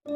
Our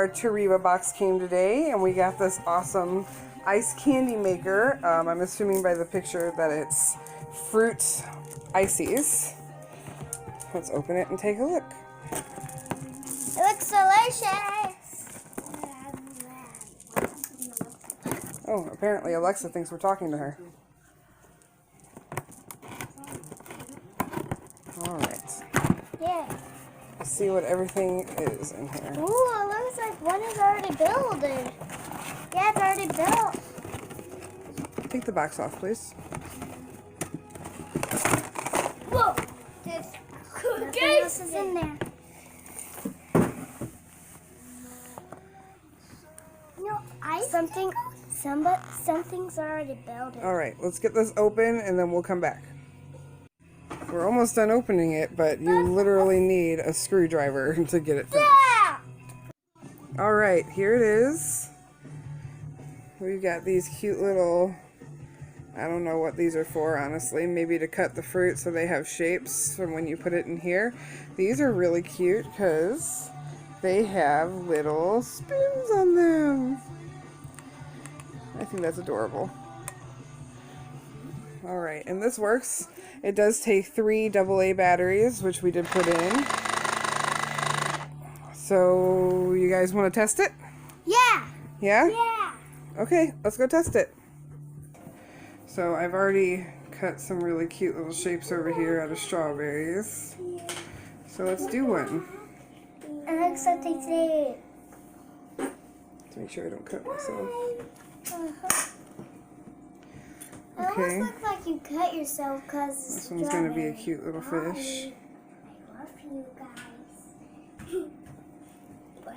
Toreba box came today, and we got this awesome ice candy maker. I'm assuming by the picture that it's fruit ices. Let's open it and take a look. It looks delicious. Oh, apparently Alexa thinks we're talking to her. Alright. Yeah. Let's see what everything is in here. Ooh, it looks like one is already built. Yeah, it's already built. Take the box off, please. Whoa! There's nothing else is in there. No, something's already built. Alright, let's get this open and then we'll come back. We're almost done opening it, but you literally need a screwdriver to get it finished. Yeah! Alright, here it is. We've got these cute little, I don't know what these are for, honestly. Maybe to cut the fruit so they have shapes from when you put it in here. These are really cute because they have little spoons on them. I think that's adorable. Alright, and this works. It does take 3 AA batteries, which we did put in. So, you guys want to test it? Yeah! Yeah? Yeah! Okay, let's go test it. So, I've already cut some really cute little shapes over here out of strawberries. So, let's do one. It looks something safe. To make sure I don't cut myself. It Okay. almost looks like you cut yourself because This one's going to be a cute little fish. I love you guys. What?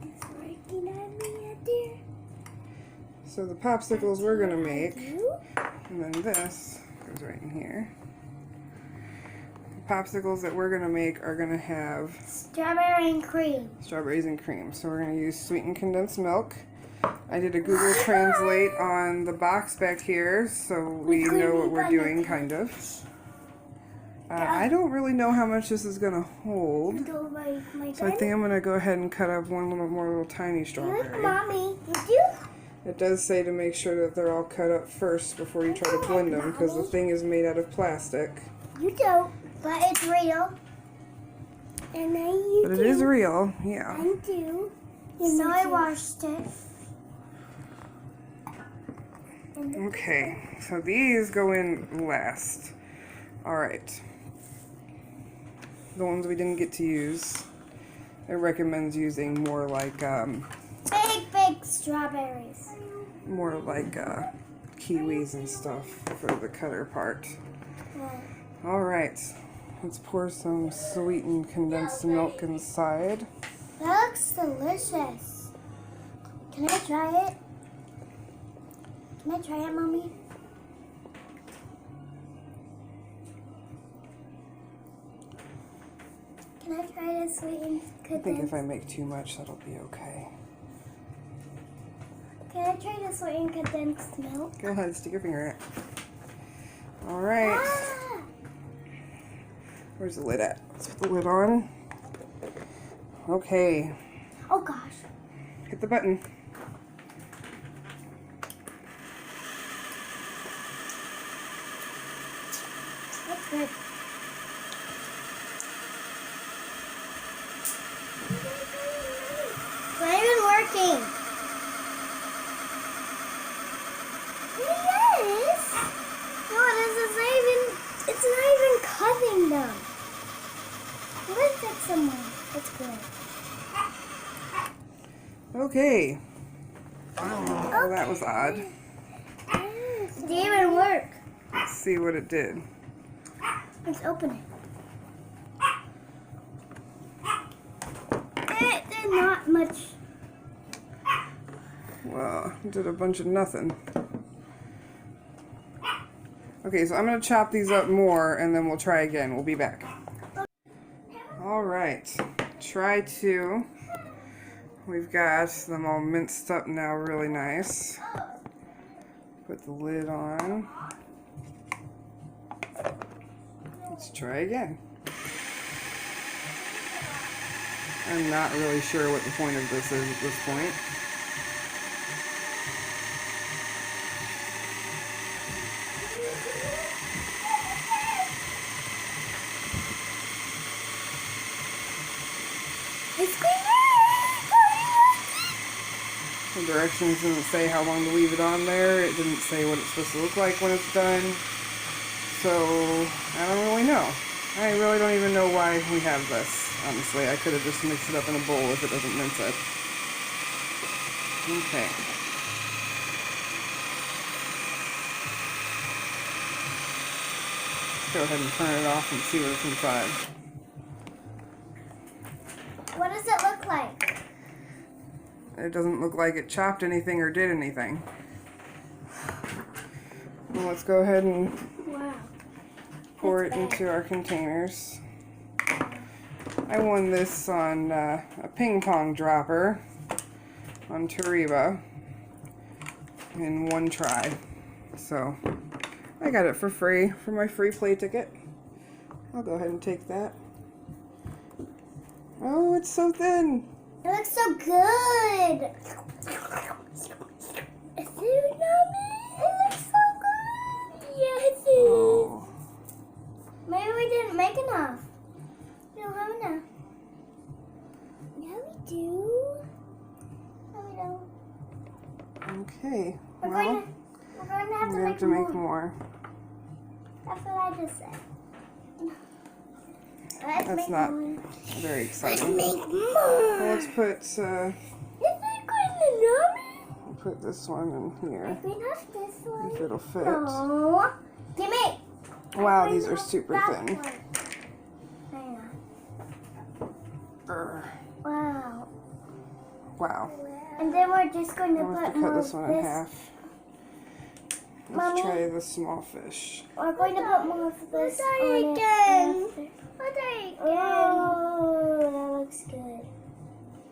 It's working on me, dear. So, the popsicles we're going to make, You? and then this goes right in here. The popsicles that we're going to make are going to have Strawberry and cream. strawberries and cream. So, we're going to use sweetened condensed milk. I did a Google Translate on the box back here, so we know what we're doing, kind of. I don't really know how much this is going to hold, so I think I'm going to go ahead and cut up one little tiny strawberry. Mommy, did you? It does say to make sure that they're all cut up first before you try to blend them, because the thing is made out of plastic. You don't, but it's real. And then you But it is real, yeah. I do. You know I washed it. Okay, so these go in last. Alright. The ones we didn't get to use, it recommends using more like, Big strawberries. more like, kiwis and stuff for the cutter part. Alright, let's pour some sweetened condensed milk inside. That looks delicious. Can I try it? Can I try it, Mommy? Can I try the sweetened condensed? I think if I make too much, that'll be okay. Can I try the sweetened condensed milk? Go ahead, stick your finger in it. Alright. Ah! Where's the lid at? Let's put the lid on. Okay. Oh gosh. Hit the button. That's good. It's not even working. Yes. No, it's not even cutting them. Let's get some more. That's good. Okay. Oh, that was odd. It didn't even work. Let's see what it did. Let's open it. did not much. Well, did a bunch of nothing. Okay, so I'm going to chop these up more and then we'll try again. We'll be back. Alright, try 2. We've got them all minced up now really nice. Put the lid on. Let's try again. I'm not really sure what the point of this is at this point. The directions didn't say how long to leave it on there. It didn't say what it's supposed to look like when it's done. So, I don't really know. I really don't even know why we have this, honestly. I could have just mixed it up in a bowl if it doesn't mince it. Okay. Let's go ahead and turn it off and see what's inside. What does it look like? It doesn't look like it chopped anything or did anything. Well, let's go ahead and pour it into our containers. I won this on a ping-pong dropper on Toreba in one try. So I got it for free for my free play ticket. I'll go ahead and take that. Oh, it's so thin. It looks so good. Is it yummy? It looks so good. Yes, it is. Oh. Maybe we didn't make enough. We don't have enough. Yeah, we do. No, we don't. Okay. We're Well, going to have to we make have to make more. That's what I just said. Let's That's make not more. very Let's exciting. make more. Well, let's put Is it good yummy? we'll put this one in here We have this one. if it'll fit. No. Give me. Wow, these are super That thin. one. Hang on. Brr. Wow. Wow. And then we're just going to I'll have put to more cut of this one in this. half. Let's Mommy? try the small fish. We're going to put more of this on it again. Oh, that looks good.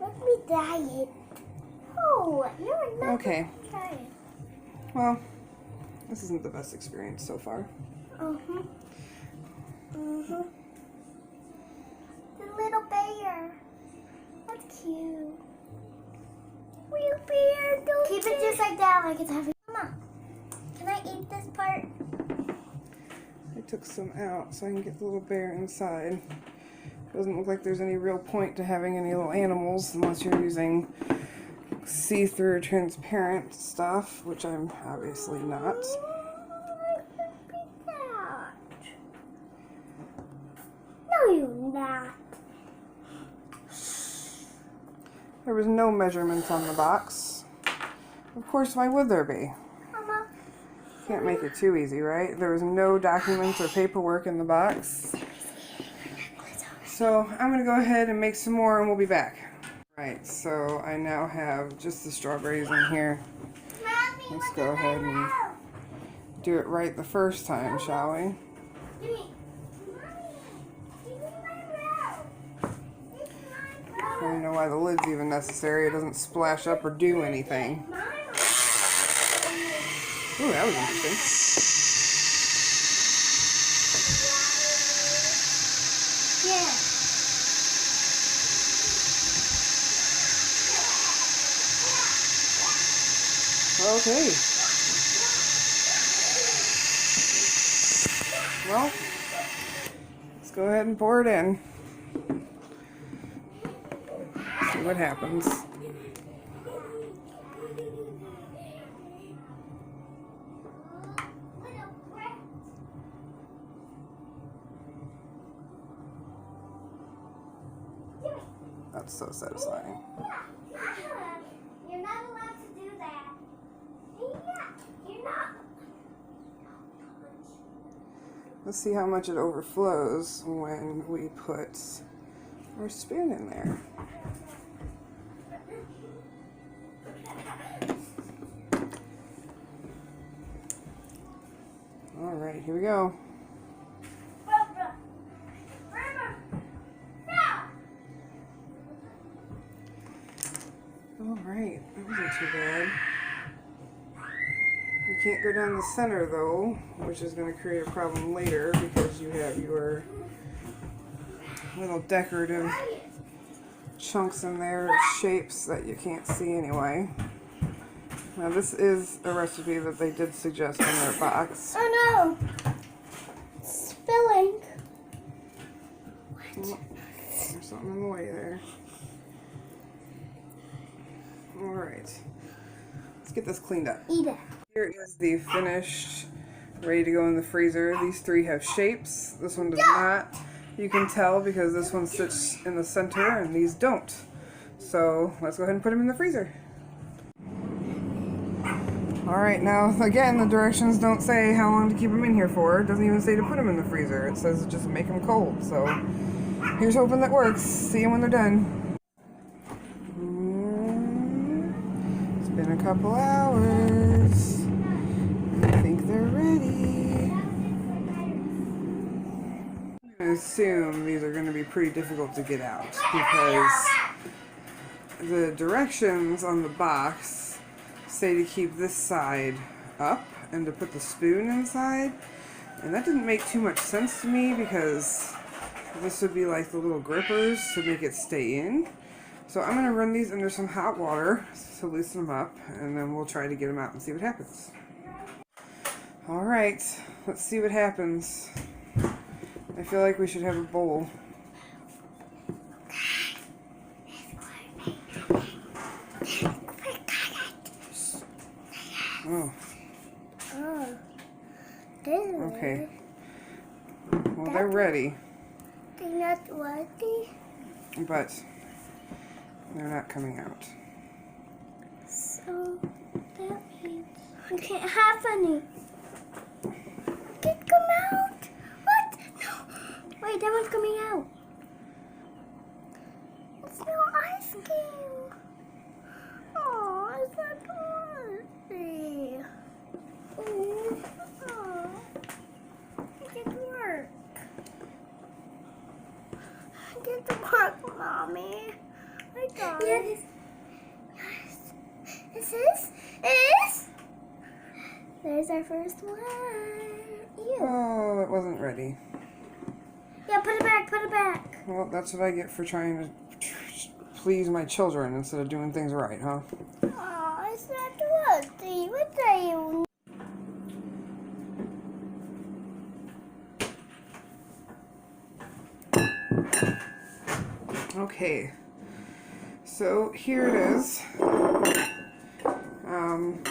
Let me dye it. Oh, you're not. Okay. Try it. Well, this isn't the best experience so far. The little bear. That's cute. Real bear, don't keep it just like that, like it's heavy. Mama, can I eat this part? I took some out so I can get the little bear inside. Doesn't look like there's any real point to having any little animals unless you're using see-through transparent stuff, which I'm obviously not. No, you're not. There was no measurements on the box. Of course, why would there be? Mama. Can't make it too easy, right? There was no documents or paperwork in the box. So I'm gonna go ahead and make some more and we'll be back. Right, so I now have just the strawberries in here. Let's go ahead and do it right the first time, shall we? I don't know why the lid's even necessary. It doesn't splash up or do anything. Ooh, that was interesting. Yeah. Okay. Well, let's go ahead and pour it in. See what happens. That's so satisfying. You're not allowed to do that. You're not. Let's see how much it overflows when we put our spoon in there. All right, here we go. All right, that wasn't too bad. You can't go down the center though, which is going to create a problem later because you have your little decorative chunks in there, shapes that you can't see anyway. Now this is a recipe that they did suggest in their box. Oh no! Spilling. Oh, there's something in the way there. Alright. Let's get this cleaned up. Eat it. Here is the finished, ready to go in the freezer. These three have shapes. This one does not. You can tell because this one sits in the center and these don't. So let's go ahead and put them in the freezer. Alright, now again, the directions don't say how long to keep them in here for. It doesn't even say to put them in the freezer. It says just make them cold. So here's hoping that works. See you when they're done. It's been a couple hours. I think they're ready. I'm going to assume these are going to be pretty difficult to get out because the directions on the box say to keep this side up and to put the spoon inside, and that didn't make too much sense to me because this would be like the little grippers to make it stay in. So I'm going to run these under some hot water to loosen them up, and then we'll try to get them out and see what happens. Alright, let's see what happens. I feel like we should have a bowl. Oh. Oh. Okay. Well, they're ready. They're not ready. But they're not coming out. So that means I can't have any. It come out. What? No. Wait, that one's coming out. It's no ice cream. Oh, it's not worthy. Oh, it didn't work. It didn't work, Mommy. I got it. Yes. This is. There's our first one. Ew. Oh, it wasn't ready. Yeah, put it back. Put it back. Well, that's what I get for trying to please my children instead of doing things right, huh? Oh, it's not worthy. What are you? Okay, so here it is. I'm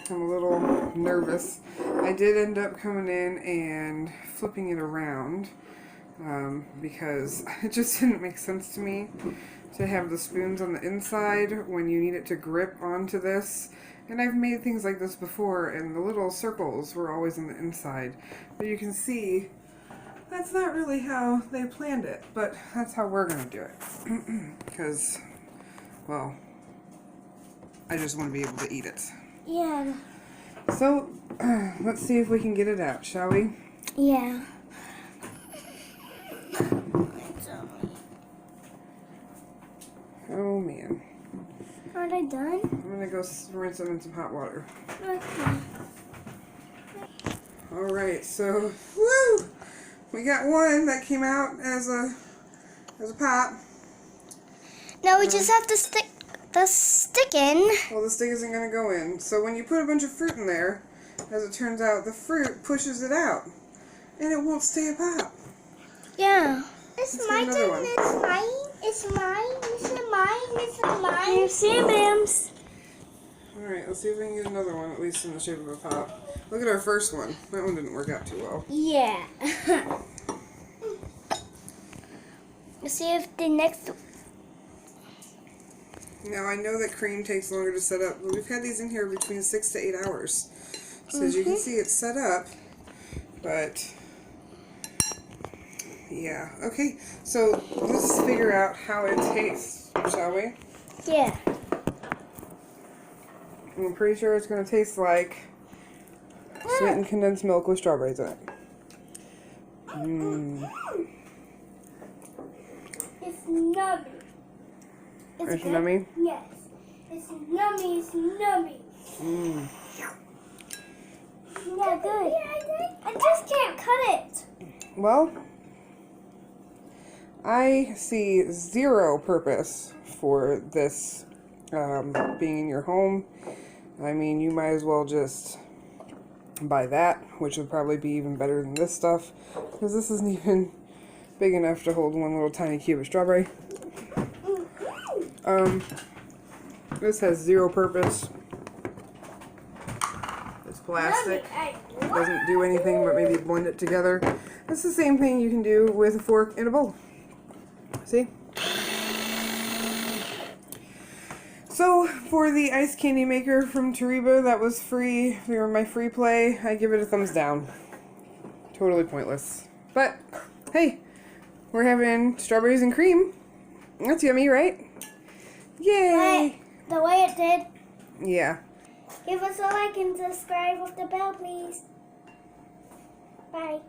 a little nervous. I did end up coming in and flipping it around because it just didn't make sense to me to have the spoons on the inside when you need it to grip onto this. And I've made things like this before, and the little circles were always on the inside. But you can see that's not really how they planned it, but that's how we're going to do it. Because, well, I just want to be able to eat it. Yeah. So, let's see if we can get it out, shall we? Yeah. Oh, man. Are they done? I'm going to go rinse them in some hot water. Okay. Alright, so, woo! We got one that came out as a pop. Now we just have to stick the stick in. Well, the stick isn't going to go in. So when you put a bunch of fruit in there, as it turns out, the fruit pushes it out. And it won't stay a pop. Yeah. It's Let's my get another turn. one. It's mine. It's mine. It's mine. It's mine. Here's Sam Bams. Alright, let's see if we can get another one, at least in the shape of a pop. Look at our first one. That one didn't work out too well. Yeah. Let's see if the next. Now, I know that cream takes longer to set up, but we've had these in here between 6 to 8 hours. So as you can see, it's set up, but yeah. Okay, so let's figure out how it tastes, shall we? Yeah. I'm pretty sure it's going to taste like sweetened condensed milk with strawberries in it. Mmm. It's nummy. It's nummy? Yes. It's nummy. It's nummy. Mmm. Yeah, good. I just can't cut it. Well, I see zero purpose for this being in your home. I mean, you might as well just buy that, which would probably be even better than this stuff, because this isn't even big enough to hold one little tiny cube of strawberry. This has zero purpose. It's plastic. Doesn't do anything but maybe blend it together. It's the same thing you can do with a fork and a bowl. See? So, for the ice candy maker from Toreba, that was free. They were my free play. I give it a thumbs down. Totally pointless. But, hey, we're having strawberries and cream. That's yummy, right? Yay! The way it did. Yeah. Give us a like and subscribe with the bell, please. Bye.